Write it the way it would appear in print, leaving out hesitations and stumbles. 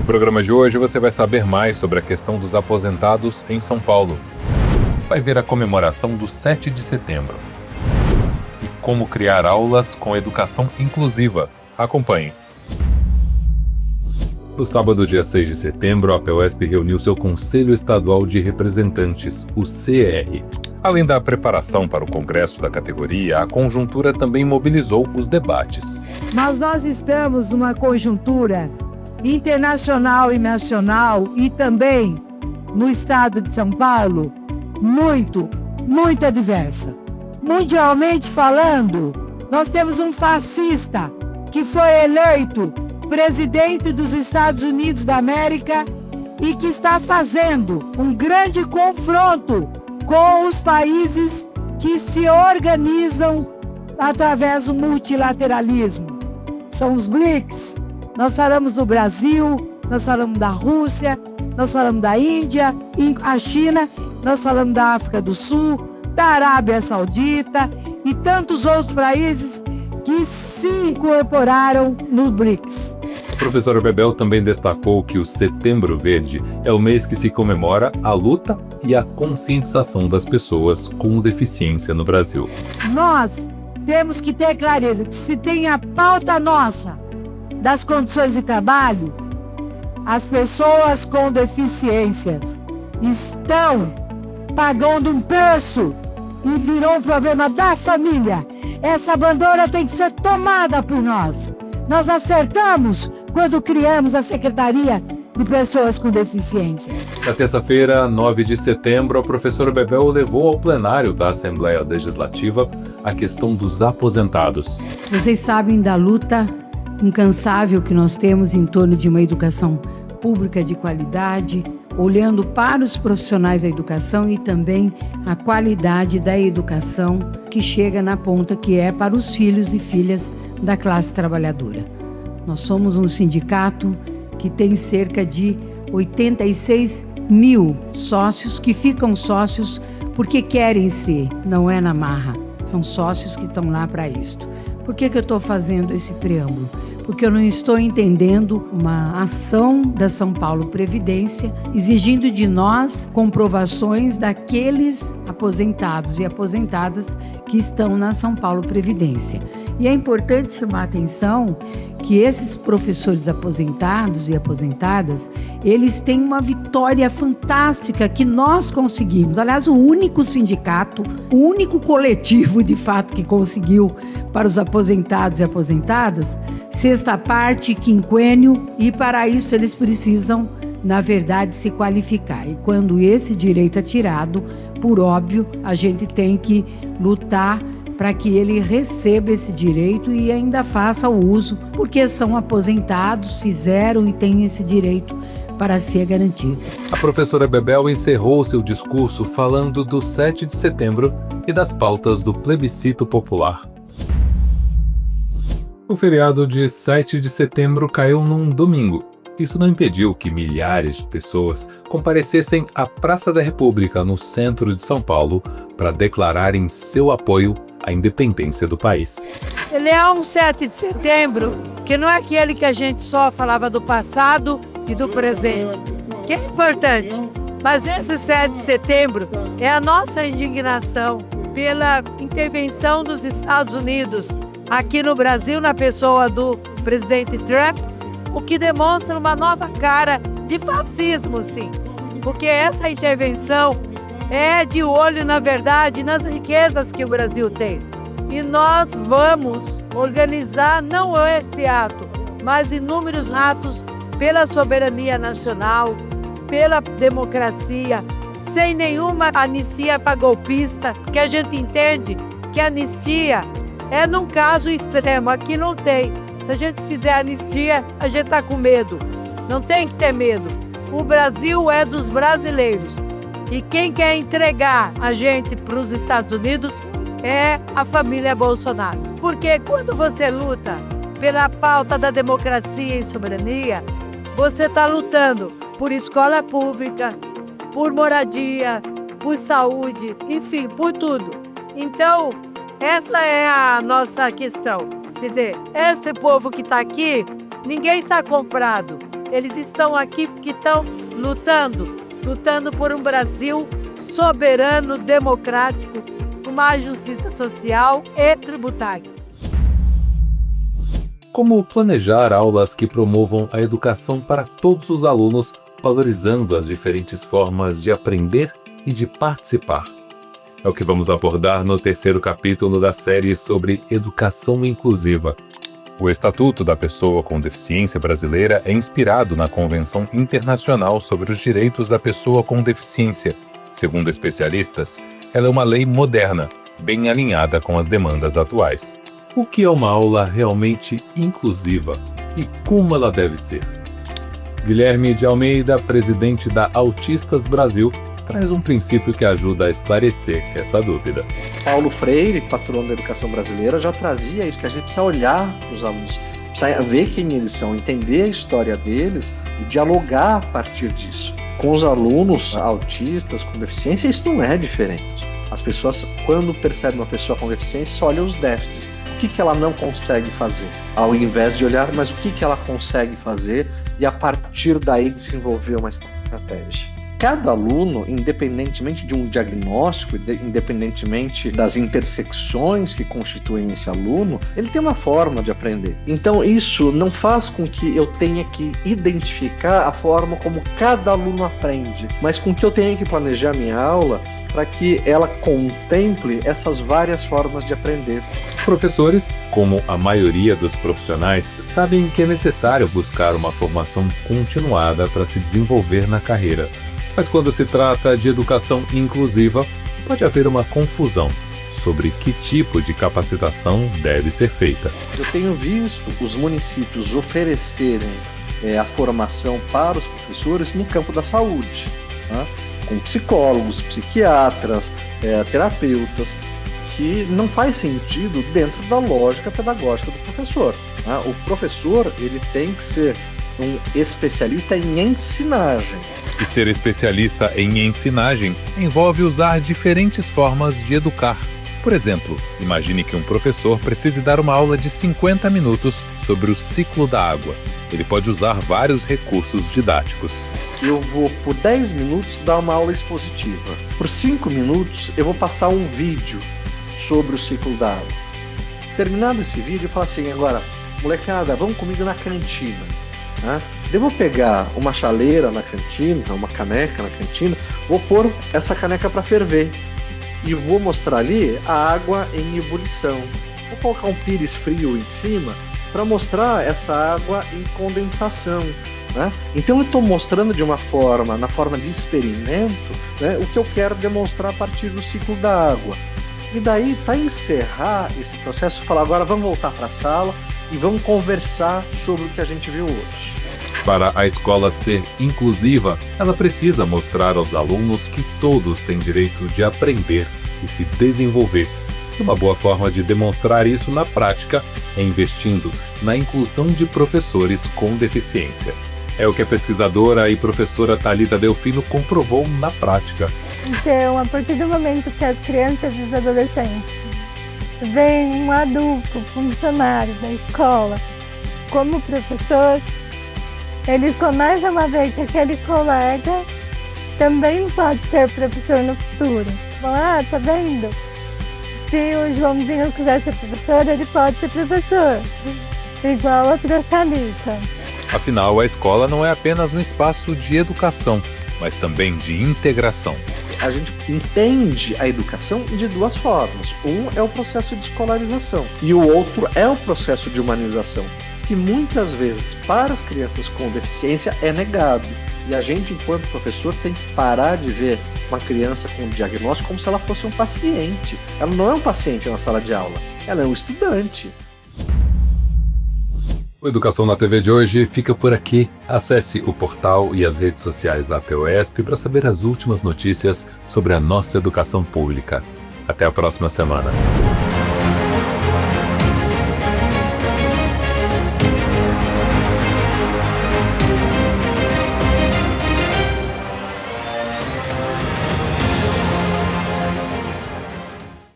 programa de hoje você vai saber mais sobre a questão dos aposentados em São Paulo. Vai ver a comemoração do 7 de setembro. E como criar aulas com educação inclusiva. Acompanhe. No sábado, dia 6 de setembro, a APUESP reuniu seu Conselho Estadual de Representantes, o CR. Além da preparação para o congresso da categoria, a conjuntura também mobilizou os debates. Mas nós estamos numa conjuntura internacional e nacional e também no estado de São Paulo muito adversa. Mundialmente falando, nós temos um fascista que foi eleito presidente dos Estados Unidos da América e que está fazendo um grande confronto com os países que se organizam através do multilateralismo. São os BRICS. Nós falamos do Brasil, nós falamos da Rússia, nós falamos da Índia, a China, nós falamos da África do Sul, da Arábia Saudita e tantos outros países que se incorporaram nos BRICS. A professora Bebel também destacou que o Setembro Verde é o mês que se comemora a luta e a conscientização das pessoas com deficiência no Brasil. Nós temos que ter clareza que se tem a pauta nossa das condições de trabalho, as pessoas com deficiências estão pagando um preço e virou um problema da família. Essa bandeira tem que ser tomada por nós. Nós acertamos quando criamos a Secretaria de Pessoas com Deficiência. Na terça-feira, 9 de setembro, a professora Bebel levou ao plenário da Assembleia Legislativa a questão dos aposentados. Vocês sabem da luta incansável que nós temos em torno de uma educação pública de qualidade, olhando para os profissionais da educação e também a qualidade da educação que chega na ponta, que é para os filhos e filhas da classe trabalhadora. Nós somos um sindicato que tem cerca de 86 mil sócios que ficam sócios porque querem ser, não é na marra. São sócios que estão lá para isto. Por que eu estou fazendo esse preâmbulo? Porque eu não estou entendendo uma ação da São Paulo Previdência exigindo de nós comprovações daqueles aposentados e aposentadas que estão na São Paulo Previdência. E é importante chamar a atenção que esses professores aposentados e aposentadas, eles têm uma vitória fantástica que nós conseguimos. Aliás, o único sindicato, o único coletivo, de fato, que conseguiu para os aposentados e aposentadas, sexta parte, quinquênio, e para isso eles precisam, na verdade, se qualificar. E quando esse direito é tirado, por óbvio, a gente tem que lutar para que ele receba esse direito e ainda faça o uso, porque são aposentados, fizeram e têm esse direito para ser garantido. A professora Bebel encerrou seu discurso falando do 7 de setembro e das pautas do plebiscito popular. O feriado de 7 de setembro caiu num domingo. Isso não impediu que milhares de pessoas comparecessem à Praça da República, no centro de São Paulo, para declararem seu apoio à independência do país. Ele é um 7 de setembro que não é aquele que a gente só falava do passado e do presente, que é importante. Mas esse 7 de setembro é a nossa indignação pela intervenção dos Estados Unidos aqui no Brasil, na pessoa do presidente Trump, o que demonstra uma nova cara de fascismo, sim. Porque essa intervenção é de olho, na verdade, nas riquezas que o Brasil tem. E nós vamos organizar não esse ato, mas inúmeros atos pela soberania nacional, pela democracia, sem nenhuma anistia para golpista, que a gente entende que a anistia é num caso extremo, aqui não tem. Se a gente fizer anistia, a gente está com medo. Não tem que ter medo. O Brasil é dos brasileiros. E quem quer entregar a gente para os Estados Unidos é a família Bolsonaro. Porque quando você luta pela pauta da democracia e soberania, você está lutando por escola pública, por moradia, por saúde, enfim, por tudo. Então, essa é a nossa questão. Quer dizer, esse povo que está aqui, ninguém está comprado. Eles estão aqui porque estão lutando por um Brasil soberano, democrático, com mais justiça social e tributária. Como planejar aulas que promovam a educação para todos os alunos, valorizando as diferentes formas de aprender e de participar? É o que vamos abordar no terceiro capítulo da série sobre educação inclusiva. O Estatuto da Pessoa com Deficiência brasileira é inspirado na Convenção Internacional sobre os Direitos da Pessoa com Deficiência. Segundo especialistas, ela é uma lei moderna, bem alinhada com as demandas atuais. O que é uma aula realmente inclusiva e como ela deve ser? Guilherme de Almeida, presidente da Autistas Brasil, traz um princípio que ajuda a esclarecer essa dúvida. Paulo Freire, patrono da educação brasileira, já trazia isso, que a gente precisa olhar para os alunos, precisa ver quem eles são, entender a história deles e dialogar a partir disso. Com os alunos autistas com deficiência, isso não é diferente. As pessoas, quando percebem uma pessoa com deficiência, só olham os déficits. O que ela não consegue fazer? Ao invés de olhar, mas o que ela consegue fazer e a partir daí desenvolver uma estratégia. Cada aluno, independentemente de um diagnóstico, independentemente das intersecções que constituem esse aluno, ele tem uma forma de aprender. Então isso não faz com que eu tenha que identificar a forma como cada aluno aprende, mas com que eu tenha que planejar minha aula para que ela contemple essas várias formas de aprender. Professores, como a maioria dos profissionais, sabem que é necessário buscar uma formação continuada para se desenvolver na carreira. Mas quando se trata de educação inclusiva, pode haver uma confusão sobre que tipo de capacitação deve ser feita. Eu tenho visto os municípios oferecerem a formação para os professores no campo da saúde, né? Com psicólogos, psiquiatras, terapeutas, que não faz sentido dentro da lógica pedagógica do professor, né? O professor ele tem que ser um especialista em ensinagem. E ser especialista em ensinagem envolve usar diferentes formas de educar. Por exemplo, imagine que um professor precise dar uma aula de 50 minutos sobre o ciclo da água. Ele pode usar vários recursos didáticos. Eu vou, por 10 minutos, dar uma aula expositiva. Por 5 minutos, eu vou passar um vídeo sobre o ciclo da água. Terminado esse vídeo, eu falo assim, agora, molecada, vamos comigo na cantina. Eu vou pegar uma chaleira na cantina, uma caneca na cantina, vou pôr essa caneca para ferver e vou mostrar ali a água em ebulição. Vou colocar um pires frio em cima para mostrar essa água em condensação. Então eu estou mostrando de uma forma, na forma de experimento, o que eu quero demonstrar a partir do ciclo da água. E daí, para encerrar esse processo, falar agora vamos voltar para a sala e vamos conversar sobre o que a gente viu hoje. Para a escola ser inclusiva, ela precisa mostrar aos alunos que todos têm direito de aprender e se desenvolver. E uma boa forma de demonstrar isso na prática é investindo na inclusão de professores com deficiência. É o que a pesquisadora e professora Thalita Delfino comprovou na prática. Então, a partir do momento que as crianças e os adolescentes veem um adulto, funcionário da escola, como professor, eles começam a ver que aquele colega também pode ser professor no futuro. Tá vendo? Se o Joãozinho quiser ser professor, ele pode ser professor, igual a Thalita. Afinal, a escola não é apenas um espaço de educação, mas também de integração. A gente entende a educação de duas formas. Um é o processo de escolarização e o outro é o processo de humanização, que muitas vezes para as crianças com deficiência é negado. E a gente, enquanto professor, tem que parar de ver uma criança com diagnóstico como se ela fosse um paciente. Ela não é um paciente na sala de aula, ela é um estudante. O Educação na TV de hoje fica por aqui. Acesse o portal e as redes sociais da APUESP para saber as últimas notícias sobre a nossa educação pública. Até a próxima semana.